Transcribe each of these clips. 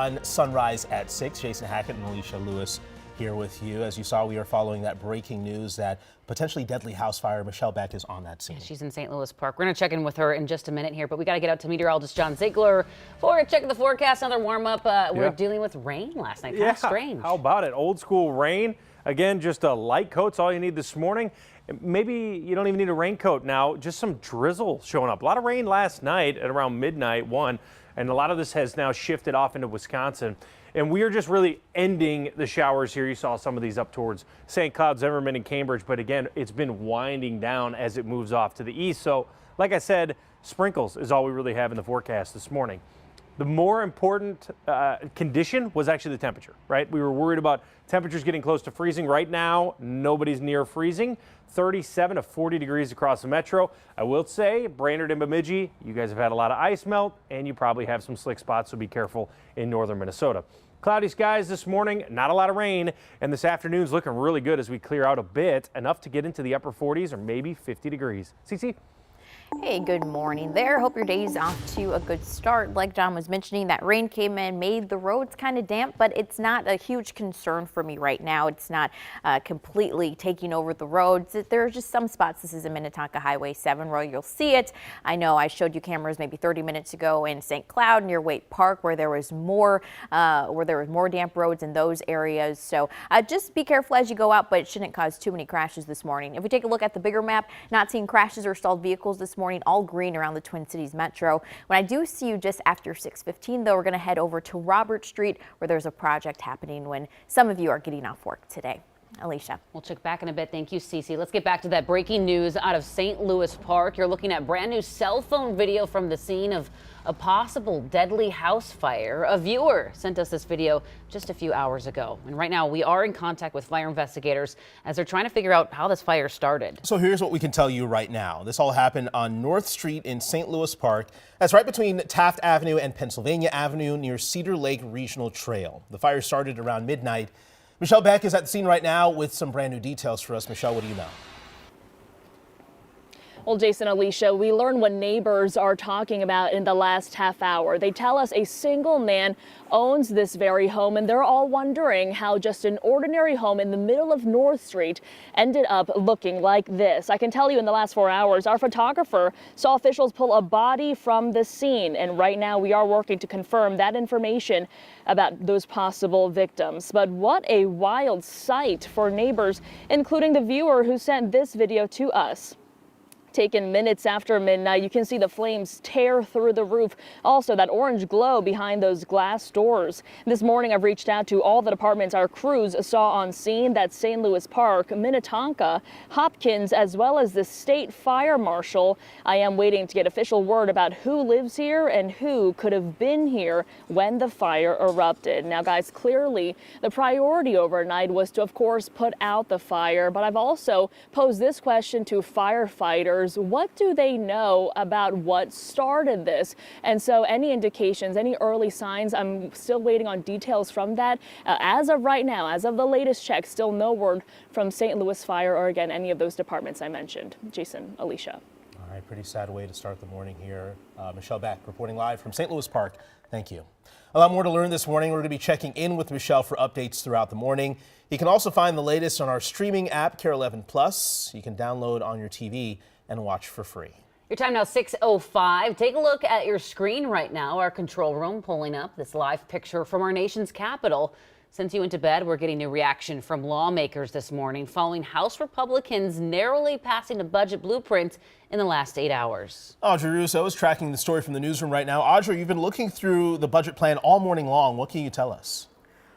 On Sunrise at 6, Jason Hackett and Alicia Lewis here with you. As you saw, we are following that breaking news that potentially deadly house fire. Michelle Beck is on that scene. She's in St. Louis Park. We're going to check in with her in just a minute here, but we got to get out to meteorologist John Ziegler for a check of the forecast. Another warm up. We're dealing with rain last night. Kind of strange. How about it? Old school rain. Again, just a light coat's all you need this morning. Maybe you don't even need a raincoat now. Just some drizzle showing up. A lot of rain last night at around midnight, and a lot of this has now shifted off into Wisconsin. And we are just really ending the showers here. You saw some of these up towards St. Cloud, Zimmerman, and Cambridge. But again, it's been winding down as it moves off to the east. So like I said, sprinkles is all we really have in the forecast this morning. The more important condition was actually the temperature, right? We were worried about temperatures getting close to freezing. Right now, nobody's near freezing. 37 to 40 degrees across the metro. I will say, Brainerd and Bemidji, you guys have had a lot of ice melt, and you probably have some slick spots, so be careful in northern Minnesota. Cloudy skies this morning, not a lot of rain, and this afternoon's looking really good as we clear out a bit, enough to get into the upper 40s or maybe 50 degrees. CC? Hey, good morning there. Hope your day's off to a good start. Like John was mentioning, that rain came in, made the roads kind of damp, but it's not a huge concern for me right now. It's not completely taking over the roads. There are just some spots. This is in Minnetonka Highway 7 where you'll see it. I know I showed you cameras maybe 30 minutes ago in St. Cloud near Waite Park where there was more damp roads in those areas. So just be careful as you go out, but it shouldn't cause too many crashes this morning. If we take a look at the bigger map, not seeing crashes or stalled vehicles this morning, all green around the Twin Cities Metro. When I do see you just after 6:15, though, we're going to head over to Robert Street where there's a project happening when some of you are getting off work today. Alicia. We'll check back in a bit. Thank you, Cece. Let's get back to that breaking news out of St. Louis Park. You're looking at brand new cell phone video from the scene of a possible deadly house fire. A viewer sent us this video just a few hours ago. And right now we are in contact with fire investigators as they're trying to figure out how this fire started. So here's what we can tell you right now. This all happened on North Street in St. Louis Park. That's right between Taft Avenue and Pennsylvania Avenue near Cedar Lake Regional Trail. The fire started around midnight. Michelle Beck is at the scene right now with some brand new details for us. Michelle, what do you know? Well, Jason, Alicia, we learned what neighbors are talking about in the last half hour. They tell us a single man owns this very home, and they're all wondering how just an ordinary home in the middle of North Street ended up looking like this. I can tell you in the last 4 hours, our photographer saw officials pull a body from the scene, and right now we are working to confirm that information about those possible victims. But what a wild sight for neighbors, including the viewer who sent this video to us. Taken minutes after midnight, you can see the flames tear through the roof. Also, that orange glow behind those glass doors. This morning, I've reached out to all the departments our crews saw on scene. That's St. Louis Park, Minnetonka, Hopkins, as well as the state fire marshal. I am waiting to get official word about who lives here and who could have been here when the fire erupted. Now, guys, clearly the priority overnight was to, of course, put out the fire. But I've also posed this question to firefighters. What do they know about what started this? And so any indications, any early signs, I'm still waiting on details from that. As of right now, as of the latest check, still no word from St. Louis Fire or again, any of those departments I mentioned. Jason, Alicia. All right, pretty sad way to start the morning here. Michelle Beck reporting live from St. Louis Park. Thank you. A lot more to learn this morning. We're going to be checking in with Michelle for updates throughout the morning. You can also find the latest on our streaming app, KARE 11 Plus. You can download on your TV and watch for free. Your time now 6:05. Take a look at your screen right now. Our control room pulling up this live picture from our nation's capital. Since you went to bed, we're getting new reaction from lawmakers this morning following House Republicans narrowly passing a budget blueprint in the last 8 hours. Audrey Russo is tracking the story from the newsroom right now. Audrey, you've been looking through the budget plan all morning long. What can you tell us?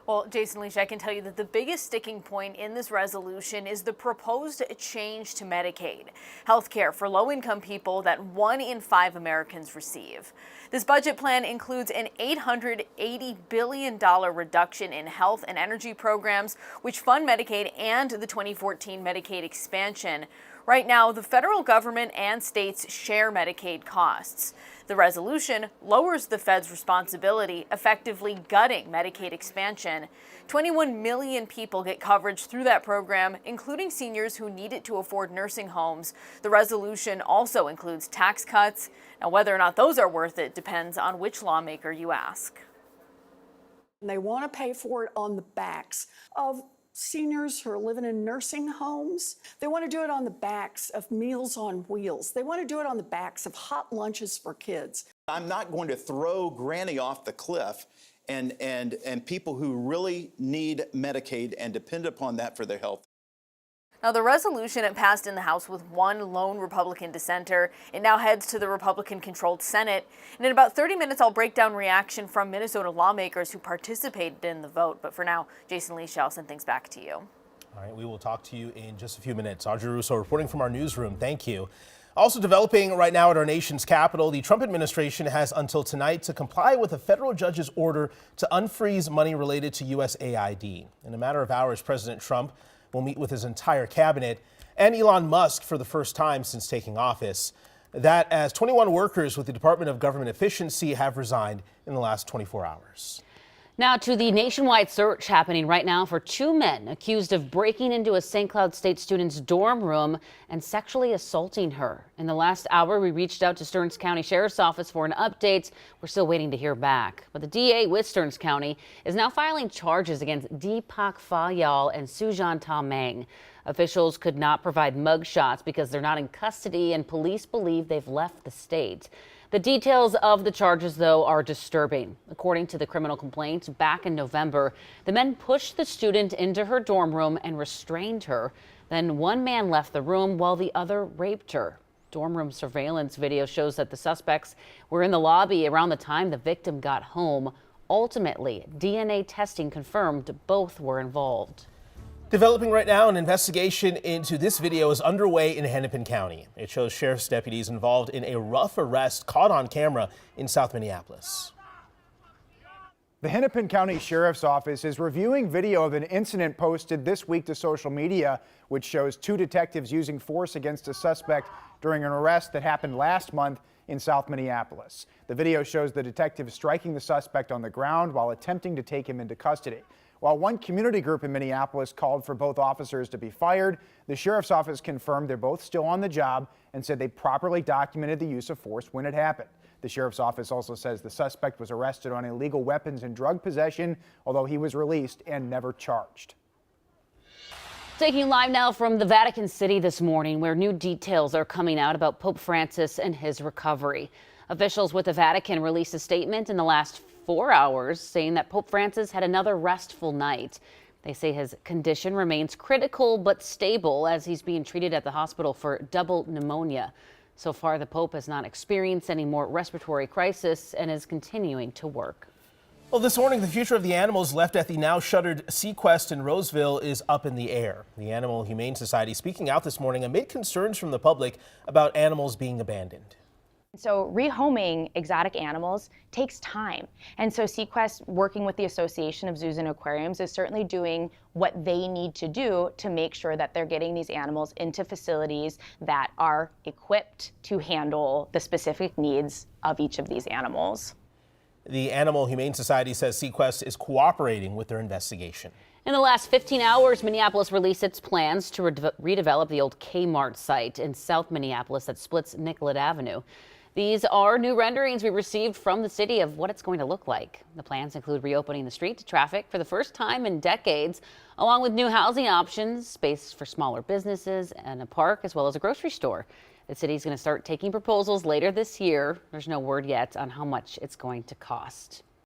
Well, Jason, Alicia, I can tell you that the biggest sticking point in this resolution is the proposed change to Medicaid, health care for low-income people that 1 in 5 Americans receive. This budget plan includes an $880 billion reduction in health and energy programs, which fund Medicaid and the 2014 Medicaid expansion. Right now, the federal government and states share Medicaid costs. The resolution lowers the Fed's responsibility, effectively gutting Medicaid expansion. 21 million people get coverage through that program, including seniors who need it to afford nursing homes. The resolution also includes tax cuts. Now, whether or not those are worth it depends on which lawmaker you ask. They want to pay for it on the backs of seniors who are living in nursing homes. They want to do it on the backs of Meals on Wheels. They want to do it on the backs of hot lunches for kids. I'm not going to throw Granny off the cliff and people who really need Medicaid and depend upon that for their health. Now, the resolution it passed in the House with one lone Republican dissenter. It now heads to the Republican-controlled Senate. And in about 30 minutes, I'll break down reaction from Minnesota lawmakers who participated in the vote. But for now, Jason Lee, I'll send things back to you. All right, we will talk to you in just a few minutes. Audrey Russo reporting from our newsroom. Thank you. Also developing right now at our nation's capital, the Trump administration has until tonight to comply with a federal judge's order to unfreeze money related to USAID. In a matter of hours, President Trump will meet with his entire cabinet and Elon Musk for the first time since taking office. That as 21 workers with the Department of Government Efficiency have resigned in the last 24 hours. Now to the nationwide search happening right now for two men accused of breaking into a St. Cloud State student's dorm room and sexually assaulting her. In the last hour, we reached out to Stearns County Sheriff's Office for an update. We're still waiting to hear back. But the DA with Stearns County is now filing charges against Deepak Fayal and Sujan Tamang. Officials could not provide mugshots because they're not in custody and police believe they've left the state. The details of the charges, though, are disturbing. According to the criminal complaint, back in November, the men pushed the student into her dorm room and restrained her. Then one man left the room while the other raped her. Dorm room surveillance video shows that the suspects were in the lobby around the time the victim got home. Ultimately, DNA testing confirmed both were involved. Developing right now, an investigation into this video is underway in Hennepin County. It shows sheriff's deputies involved in a rough arrest caught on camera in South Minneapolis. The Hennepin County Sheriff's Office is reviewing video of an incident posted this week to social media, which shows two detectives using force against a suspect during an arrest that happened last month in South Minneapolis. The video shows the detectives striking the suspect on the ground while attempting to take him into custody. While one community group in Minneapolis called for both officers to be fired, the sheriff's office confirmed they're both still on the job and said they properly documented the use of force when it happened. The sheriff's office also says the suspect was arrested on illegal weapons and drug possession, although he was released and never charged. Taking live now from the Vatican City this morning, where new details are coming out about Pope Francis and his recovery. Officials with the Vatican released a statement in the last 4 hours saying that Pope Francis had another restful night. They say his condition remains critical but stable as he's being treated at the hospital for double pneumonia. So far, the Pope has not experienced any more respiratory crisis and is continuing to work. Well, this morning, the future of the animals left at the now shuttered Sequest in Roseville is up in the air. The Animal Humane Society speaking out this morning amid concerns from the public about animals being abandoned. So rehoming exotic animals takes time. And so Sequest, working with the Association of Zoos and Aquariums, is certainly doing what they need to do to make sure that they're getting these animals into facilities that are equipped to handle the specific needs of each of these animals. The Animal Humane Society says Sequest is cooperating with their investigation. In the last 15 hours, Minneapolis released its plans to redevelop the old Kmart site in South Minneapolis that splits Nicollet Avenue. These are new renderings we received from the city of what it's going to look like. The plans include reopening the street to traffic for the first time in decades, along with new housing options, space for smaller businesses, and a park, as well as a grocery store. The city is going to start taking proposals later this year. There's no word yet on how much it's going to cost.